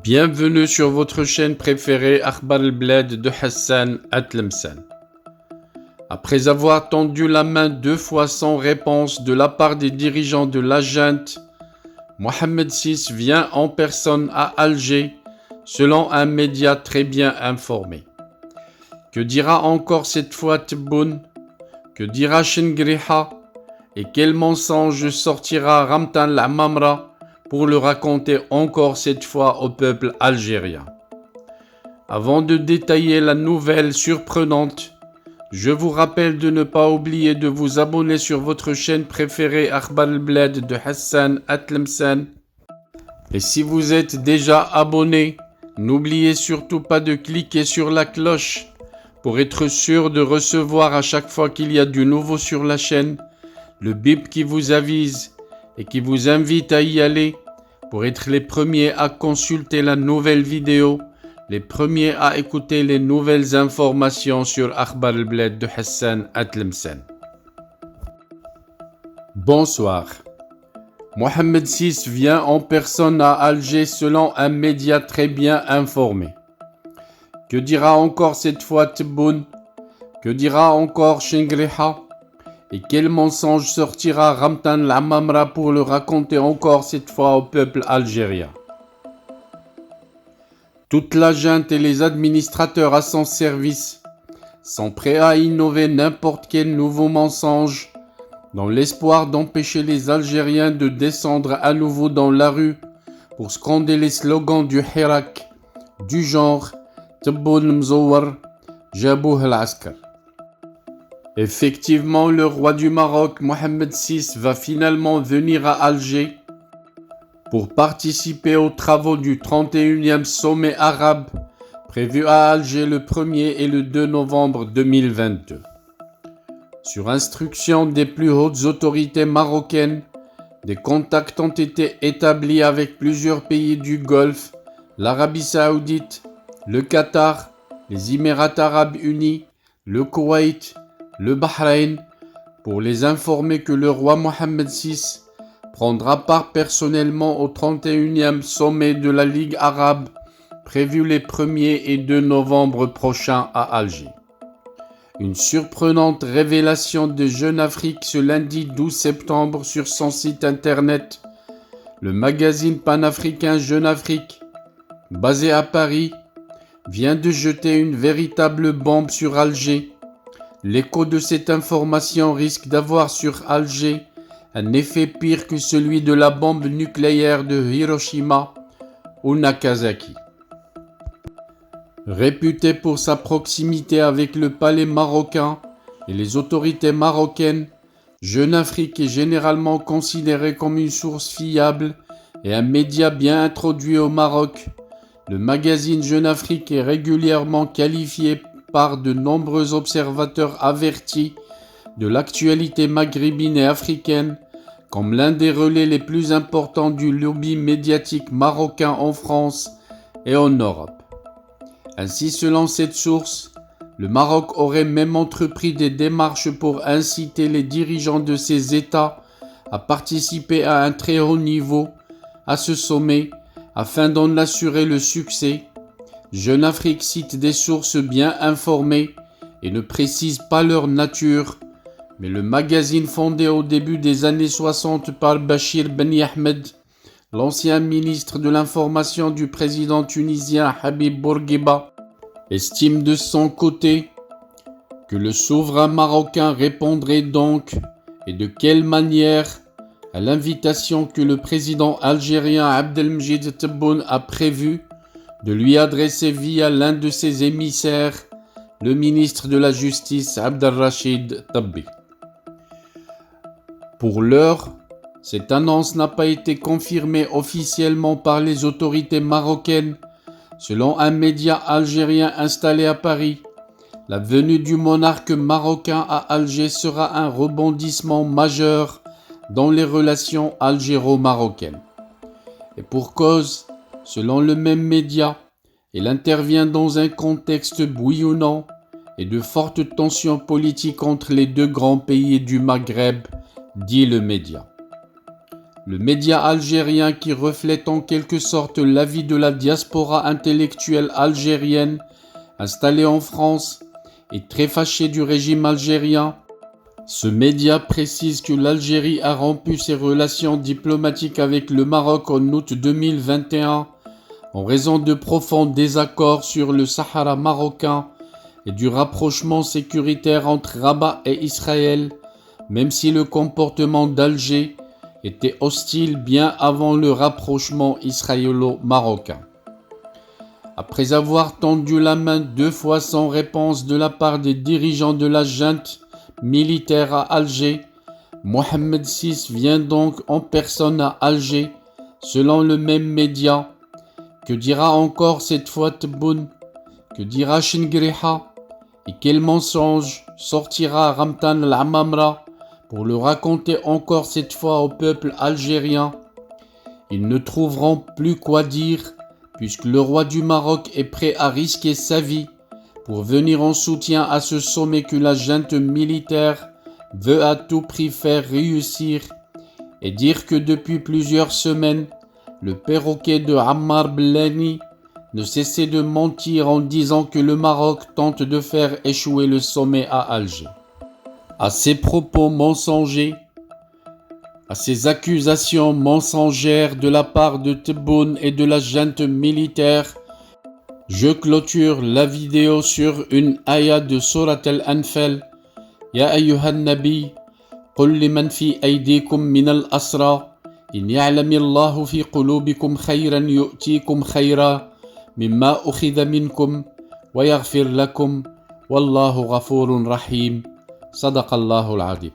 Bienvenue sur votre chaîne préférée Akhbar al-Bled de Hassan Atlemsen. Après avoir tendu la main 2 fois sans réponse de la part des dirigeants de la junte, Mohamed VI vient en personne à Alger, selon un média très bien informé. Que dira encore cette fois Tebboune? Que dira Chengriha? Et quel mensonge sortira Ramtan al-Amamra pour le raconter encore cette fois au peuple algérien? Avant de détailler la nouvelle surprenante, je vous rappelle de ne pas oublier de vous abonner sur votre chaîne préférée Akhbar al-Bled de Hassan Atlemsen. Et si vous êtes déjà abonné, n'oubliez surtout pas de cliquer sur la cloche pour être sûr de recevoir à chaque fois qu'il y a du nouveau sur la chaîne, le bip qui vous avise et qui vous invite à y aller pour être les premiers à consulter la nouvelle vidéo, les premiers à écouter les nouvelles informations sur Akhbar al-Bled de Hassan Atlemsen. Bonsoir. Mohamed VI vient en personne à Alger selon un média très bien informé. Que dira encore cette fois Tebboune? Que dira encore Chengriha? Et quel mensonge sortira Ramtan al-Amamra pour le raconter encore cette fois au peuple algérien? Toute la junte et les administrateurs à son service sont prêts à innover n'importe quel nouveau mensonge dans l'espoir d'empêcher les Algériens de descendre à nouveau dans la rue pour scander les slogans du Hirak, du genre Tebboune Mzouar, Jabouh al-Askar. Effectivement, le roi du Maroc, Mohamed VI, va finalement venir à Alger pour participer aux travaux du 31e sommet arabe prévu à Alger le 1er et le 2 novembre 2022. Sur instruction des plus hautes autorités marocaines, des contacts ont été établis avec plusieurs pays du Golfe, l'Arabie Saoudite, le Qatar, les Émirats Arabes Unis, le Koweït, le Bahreïn, pour les informer que le roi Mohamed VI prendra part personnellement au 31e sommet de la Ligue arabe prévu les 1er et 2 novembre prochains à Alger. Une surprenante révélation de Jeune Afrique ce lundi 12 septembre sur son site internet. Le magazine panafricain Jeune Afrique, basé à Paris, vient de jeter une véritable bombe sur Alger. L'écho de cette information risque d'avoir sur Alger un effet pire que celui de la bombe nucléaire de Hiroshima ou Nagasaki. Réputé pour sa proximité avec le palais marocain et les autorités marocaines, Jeune Afrique est généralement considéré comme une source fiable et un média bien introduit au Maroc. Le magazine Jeune Afrique est régulièrement qualifié par de nombreux observateurs avertis de l'actualité maghrébine et africaine comme l'un des relais les plus importants du lobby médiatique marocain en France et en Europe. Ainsi, selon cette source, le Maroc aurait même entrepris des démarches pour inciter les dirigeants de ces États à participer à un très haut niveau à ce sommet afin d'en assurer le succès. Jeune Afrique cite des sources bien informées et ne précise pas leur nature, mais le magazine fondé au début des années 60 par Bachir Ben Ahmed, l'ancien ministre de l'information du président tunisien Habib Bourguiba, estime de son côté que le souverain marocain répondrait donc, et de quelle manière, à l'invitation que le président algérien Abdelmjid Tebboune a prévu de lui adresser via l'un de ses émissaires, le ministre de la Justice Abdelrachid Tabbi. Pour l'heure, cette annonce n'a pas été confirmée officiellement par les autorités marocaines. Selon un média algérien installé à Paris, la venue du monarque marocain à Alger sera un rebondissement majeur dans les relations algéro-marocaines. Et pour cause, selon le même média, il intervient dans un contexte bouillonnant et de fortes tensions politiques entre les deux grands pays du Maghreb, dit le média. le média algérien qui reflète en quelque sorte l'avis de la diaspora intellectuelle algérienne installée en France, est très fâché du régime algérien. Ce média précise que l'Algérie a rompu ses relations diplomatiques avec le Maroc en août 2021 en raison de profonds désaccords sur le Sahara marocain et du rapprochement sécuritaire entre Rabat et Israël, même si le comportement d'Alger était hostile bien avant le rapprochement israélo-marocain. Après avoir tendu la main 2 fois sans réponse de la part des dirigeants de la junte militaire à Alger, Mohamed VI vient donc en personne à Alger, selon le même média. Que dira encore cette fois Tebboune? Que dira Chingriha? Et quel mensonge sortira Ramtan al-Amamra pour le raconter encore cette fois au peuple algérien? Ils ne trouveront plus quoi dire, puisque le roi du Maroc est prêt à risquer sa vie pour venir en soutien à ce sommet que la junte militaire veut à tout prix faire réussir, et dire que depuis plusieurs semaines, le perroquet de Ammar Blani ne cessait de mentir en disant que le Maroc tente de faire échouer le sommet à Alger. À ces propos mensongers, à ces accusations mensongères de la part de Tebboune et de la junte militaire, je clôture la vidéo sur une ayah de Surat al-Anfal. Ya ayyuhan nabi, qul liman fi aydikum min al-asra, in ya'lami Allahu fi qulubikum khayran yu'tikum khayra mimma ukhidha minkum wa yaghfir lakum wallahu ghafurun rahim. Sadaqallahu al-azim.